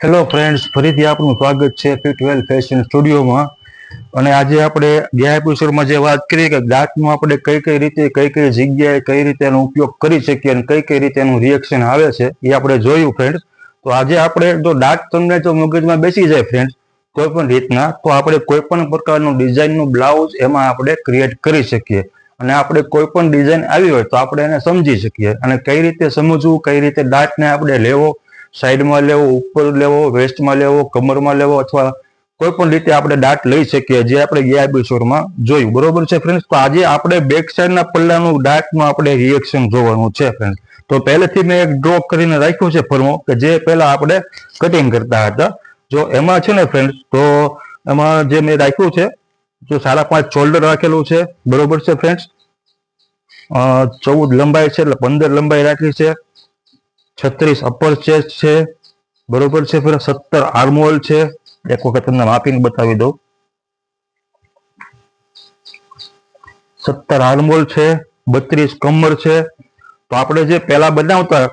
Hello friends, ફરીથી આપનું સ્વાગત છે ફિટ વેલ ફેશન સ્ટુડિયોમાં. અને આજે આપણે ગયા એપિસોડમાં જે વાત કરી કે દાંતનું આપણે કઈ કઈ રીતે કઈ કઈ જગ્યાએ કઈ રીતે એનો ઉપયોગ કરી શકીએ અને કઈ કઈ રીતે એનું રિએક્શન આવે છે એ આપણે જોયું ફ્રેન્ડ્સ. તો આજે આપણે જો દાંત તમને જો મગજમાં બેસી જાય ફ્રેન્ડ્સ કોઈ પણ રીતના, તો આપણે કોઈ પણ પ્રકારનું ડિઝાઇનનું બ્લાઉઝ એમાં આપણે ક્રિએટ કરી શકીએ. અને આપણે કોઈ પણ ડિઝાઇન આવી હોય તો આપણે એને સમજી શકીએ. અને કઈ રીતે સમજવું, કઈ રીતે દાંતને આપણે લેવો, સાઈડમાં લેવો, ઉપર લેવો, વેસ્ટમાં લેવો, કમરમાં લેવો, અથવા કોઈ પણ રીતે આપણે દાંત લઈ શકીએ, જે આપણે ગયા એપિસોડમાં જોયું. બરોબર છે ફ્રેન્ડ્સ. તો આજે આપણે બેક સાઈડના પલ્લાનું દાંતનું આપણે રિએક્શન જોવાનું છે ફ્રેન્ડ. તો પહેલેથી મેં એક ડ્રો કરીને રાખ્યું છે ફરમો, કે જે પહેલા આપણે કટિંગ કરતા હતા. જો એમાં છે ને ફ્રેન્ડ્સ, તો એમાં જે મેં રાખ્યું છે, જો 5.5 શોલ્ડર રાખેલું છે. બરોબર છે ફ્રેન્ડ્સ. 14 લંબાઈ છે, એટલે 15 લંબાઈ રાખી છે. 36 અપર ચેસ્ટ છે. બરોબર છે. ફેર 17 આર્મહોલ છે. એક વખત તમને માપીને બતાવી દઉં. 17 આર્મહોલ છે. 32 કમર છે. તો આપણે જે પહેલા બનાવતા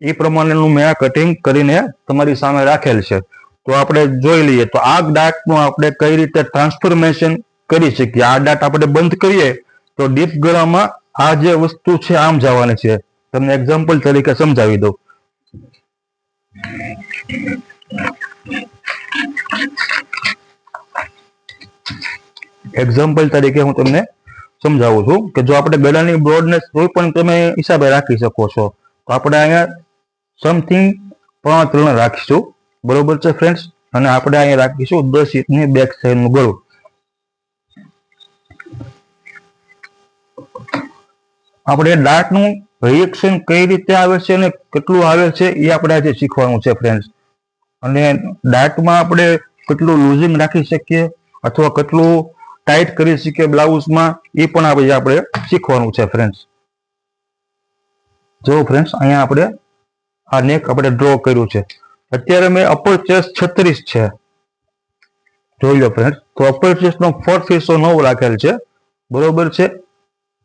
એ પ્રમાણેનું મેં આ કટિંગ કરીને તમારી સામે રાખેલ છે. તો આપણે જોઈ લઈએ તો આ દાંતનું આપણે કઈ રીતે ટ્રાન્સફોર્મેશન કરી શકીએ. આ દાંત આપણે બંધ કરીએ તો ડીપ ગળામાં આ જે વસ્તુ છે આમ જવાની છે. તમને એક્ઝામ્પલ તરીકે સમજાવી દઉં. એક્ઝામ્પલ તરીકે હું તમને સમજાવું છું કે જો આપણે ગળાની બ્રોડનેસ કોઈ પણ તમે હિસાબે રાખી શકો છો. તો આપણે અહીંયા સમથિંગ 3.5 રાખીશું. બરોબર છે ફ્રેન્ડ્સ. અને આપણે અહીંયા રાખીશું 10 ઇંચની બેક સાઈડનું ગળું. આપણે દાંતનું રિએક્શન કઈ રીતે આવે છે અને કેટલું આવે છે એ આપણે આજે શીખવાનું છે ફ્રેન્ડ્સ. અને દાંતમાં આપણે કેટલું લૂઝિંગ રાખી શકીએ અથવા કેટલું ટાઈટ કરી શકીએ બ્લાઉઝમાં, એ પણ આપણે શીખવાનું છે ફ્રેન્ડ્સ. જો ફ્રેન્ડ્સ, અહીંયા આપણે આ નેક આપણે ડ્રો કર્યું છે. અત્યારે મેં અપર ચેસ્ટ 36 છે. જોઈ લો ફ્રેન્ડ્સ. તો અપર ચેસ્ટનો ફર્સ્ટ હિસ્સો 9 રાખેલ છે. બરોબર છે.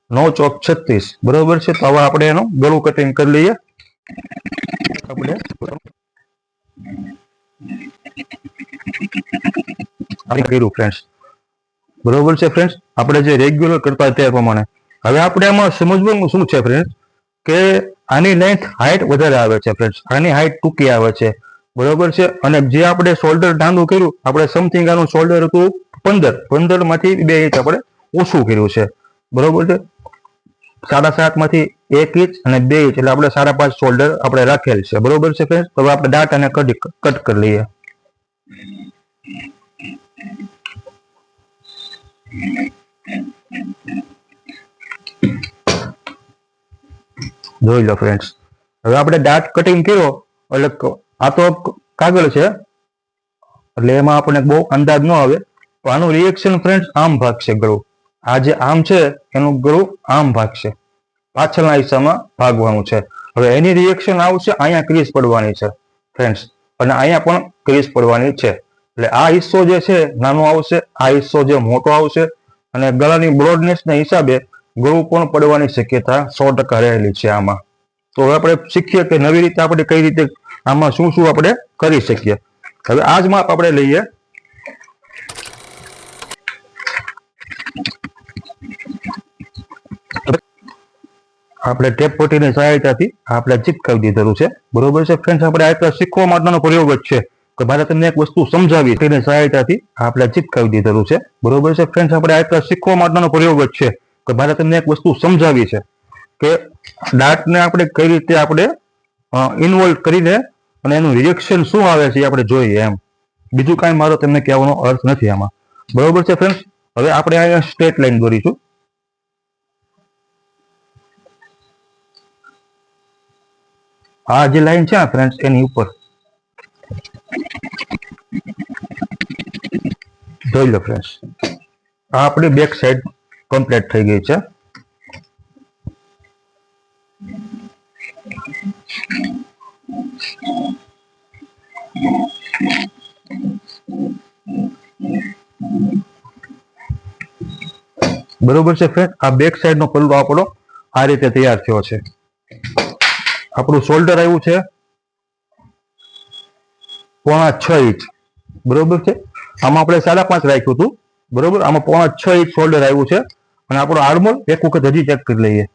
9 ચોક 36. બરોબર છે. તો હવે આપણે એનું ગળું કટિંગ કરી લઈએ. આપણે કર્યું ફ્રેન્ડ્સ. બરોબર છે ફ્રેન્ડ્સ. આપણે જે રેગ્યુલર કરતા તે પ્રમાણે હવે આપણે આમાં સમજવાનું શું છે ફ્રેન્ડ્સ, કે આની લેન્થ હાઈટ વધારે આવે છે ફ્રેન્ડ્સ. આની હાઈટ ટૂંકી આવે છે. બરોબર છે. અને જે આપણે શોલ્ડર નાનું કર્યું, આપણે સમથિંગ આનું શોલ્ડર હતું 15 માંથી 2 ઇંચ આપણે ઓછું કર્યું છે. બરોબર છે. 7.5 માંથી 1 ઇંચ અને 2 ઇંચ, એટલે આપણે 5.5 શોલ્ડર આપણે રાખેલ છે. બરોબર છે ફ્રેન્ડ્સ. તો આપણે દાંત અને કટ કરી લઈએ. જોઈ લો ફ્રેન્ડ્સ. હવે આપણે દાંત કટિંગ કર્યો, એટલે આ તો કાગળ છે એટલે એમાં આપણને બહુ અંદાજ ન આવે. તો આનું રિએક્શન ફ્રેન્ડ્સ આમ ભાગશે ગળું. આ જે આમ છે એનું ગળું આમ ભાગશે, પાછળના હિસ્સામાં ભાગવાનું છે. હવે એની રિએક્શન આવશે, અહીંયા ક્રીઝ પડવાની છે ફ્રેન્ડ્સ, અને અહીંયા પણ ક્રીઝ પડવાની છે. એટલે આ હિસ્સો જે છે નાનો આવશે, આ હિસ્સો જે મોટો આવશે. અને ગળાની બ્રોડનેસના હિસાબે ગળું પણ પડવાની શક્યતા 100% રહેલી છે આમાં. તો હવે આપણે શીખીએ કે નવી રીતે આપણે કઈ રીતે આમાં શું શું આપણે કરી શકીએ. હવે આ જ માપ આપણે લઈએ. આપણે ટેપ પટ્ટીની સહાયતાથી આપણે ચિપકાવી દીધેલું છે. બરોબર છે ફ્રેન્ડ્સ. આપણે આ શીખવા માટેનો પ્રયોગ જ છે કે મારે તમને એક વસ્તુ સમજાવી, તેની સહાયતાથી આપણે ચિપકાવી દીધેલું છે. બરોબર છે ફ્રેન્ડ્સ. આપણે આ શીખવા માટેનો પ્રયોગ જ છે કે મારે તમને એક વસ્તુ સમજાવી છે કે દાંતને આપણે કઈ રીતે આપણે ઇન્વોલ્વ કરીને અને એનું રિએક્શન શું આવે છે એ આપણે જોઈએ એમ. બીજું કાંઈ મારો તમને કહેવાનો અર્થ નથી આમાં. બરોબર છે ફ્રેન્ડ્સ. હવે આપણે અહીંયા સ્ટ્રેટ લાઈન દોરીશું. આ જે લાઈન છે ફ્રેન્ડ્સ, એની ઉપર જોઈ લો ફ્રેન્ડ્સ. આ આપણી બેક સાઈડ કમ્પ્લીટ થઈ ગઈ છે. બરોબર છે ફ્રેન્ડ. આ બેક સાઈડ નો પલ્લો આપણો આ રીતે તૈયાર થયો છે. આપણું શોલ્ડર આવ્યું છે 6.5 ઇંચ બરોબર છે. આમાં આપણે 5.5 રાખ્યું હતું બરોબર, આમાં 6.5 ઇંચ શોલ્ડર આવ્યું છે. અને આપણો આર્મહોલ એક વખત હજી ચેક કરી લઈએ.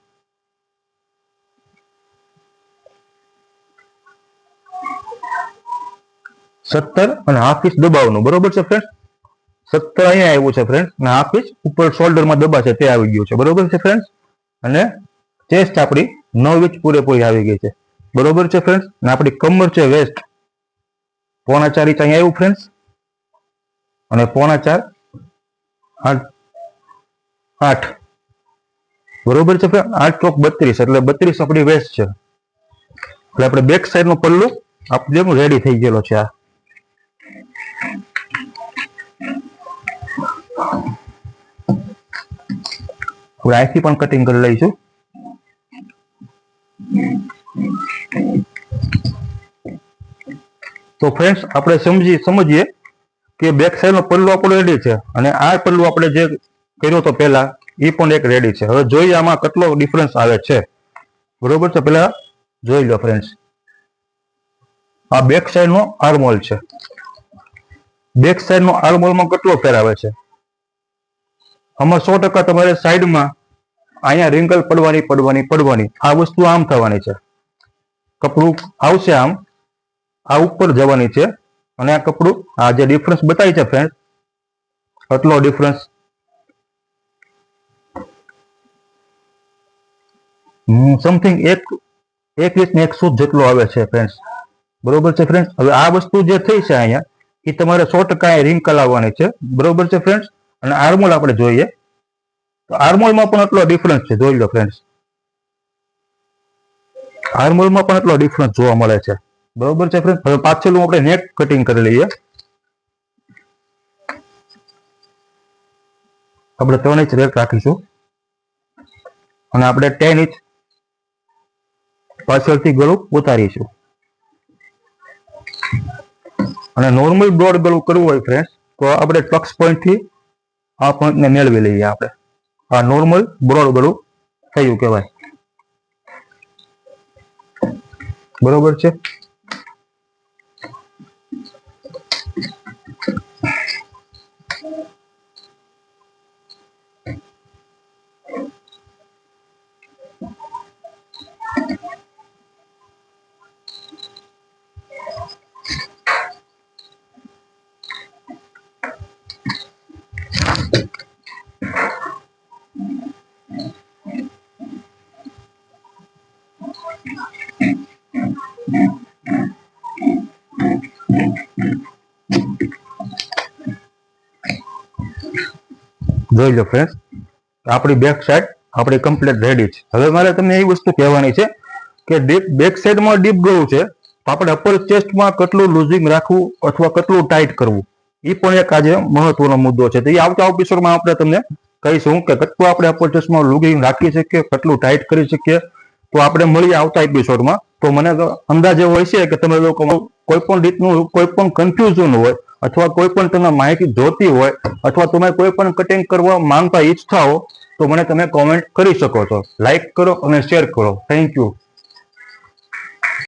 17.5 ઇંચ દબાવવાનું બરોબર છે ફ્રેન્ડ. 17 અહીંયા આવ્યું છે ફ્રેન્ડ, અને 1/2 ઇંચ ઉપર શોલ્ડરમાં દબાશે તે આવી ગયું છે બરોબર છે ફ્રેન્ડ. અને ચેસ્ટ આપણી 9 ઇંચ પૂરેપૂરી આવી ગઈ છે બરોબર છે ફ્રેન્ડ. અને આપણી કમર છે વેસ્ટ 4.5 ઇંચ અહીંયા આવ્યું ફ્રેન્ડ, અને 4.5 8 બરોબર છે ફ્રેન્ડ. 8 ચોક 32 એટલે 32 આપણી વેસ્ટ છે. એટલે આપણે બેક સાઈડ નું પલ્લું આપણે રેડી થઈ ગયેલો છે. આ આપણે અહીંથી પણ કટિંગ કરી લઈશું. તો ફ્રેન્ડ્સ આપણે સમજીએ કે બેક સાઈડ નો પલ્લો આપણો રેડી છે, અને આ પલ્લો આપણે જે કર્યો તો પહેલા એ પણ એક રેડી છે. હવે જોઈએ આમાં કેટલો ડિફરન્સ આવે છે બરોબર છે. પેલા જોઈ લો ફ્રેન્ડ્સ, આ બેક સાઈડ નો આર્મહોલ છે. બેક સાઈડ નો આર્મહોલમાં કેટલો ફેર આવે છે. આમાં 100% તમારે સાઈડમાં અહીંયા રિંકલ પડવાની આ વસ્તુ આમ થવાની છે. કપડું આવશે આમ, આ ઉપર જવાની છે, અને આ કપડું આ જે ડિફરન્સ બતાવી છે ફ્રેન્ડ, આટલો ડિફરન્સ સમથિંગ 1 ઇંચ ને 100 જેટલો આવે છે ફ્રેન્ડ્સ બરોબર છે ફ્રેન્ડ્સ. હવે આ વસ્તુ જે થઈ છે અહીંયા એ તમારે 100% રિંકલ આવવાની છે બરોબર છે ફ્રેન્ડ્સ. અને આર્મહોલ આપણે જોઈએ તો આર્મહોલમાં પણ એટલો ડિફરન્સ છે, જોઈ લો ફ્રેન્ડ્સ. આર્મહોલમાં પણ એટલો ડિફરન્સ જોવા મળે છે બરોબર છે ફ્રેન્ડ. હવે પાછળનું આપણે નેક કટિંગ કરી લઈએ. આપણે 3 ઇંચ રેક રાખીશું, અને આપણે 10 ઇંચ પાછળથી ગળું ઉતારીશું. અને નોર્મલ બ્રોડ ગળું કરવું હોય ફ્રેન્ડ તો આપણે ટક્સ પોઈન્ટ થી આ પોઈન્ટ ને મેળવી લઈએ. આપણે આ નોર્મલ બ્રોડ ગળું થયું કહેવાય બરોબર છે. જોઈ લો ફ્રેન્ડ, આપણી બેક સાઈડ આપણી કમ્પ્લીટ રેડી છે. હવે મારે તમને એ વસ્તુ કહેવાની છે કે બેક સાઈડમાં ડીપ ગળું છે તો આપણે અપર ચેસ્ટમાં કેટલું લૂઝિંગ રાખવું અથવા કેટલું ટાઈટ કરવું એ પણ એક આજે મહત્વનો મુદ્દો છે. તો એ આવતા એપિસોડમાં આપણે તમને કહીશું કે કેટલું આપણે અપર ચેસ્ટમાં લૂઝિંગ રાખી શકીએ, કેટલું ટાઈટ કરી શકીએ. તો આપણે મળીએ આવતા એપિસોડમાં. તો મને અંદાજ એવો હોય છે કે તમે લોકો કોઈ પણ રીતનું કોઈ પણ કન્ફ્યુઝન હોય અથવા કોઈ પણ તમને માહિતી જોતી હોય અથવા તમે કોઈ પણ કટિંગ કરવા માંગતા ઈચ્છતા હો તો મને તમે કોમેન્ટ કરી શકો છો. લાઈક કરો અને શેર કરો. Thank you.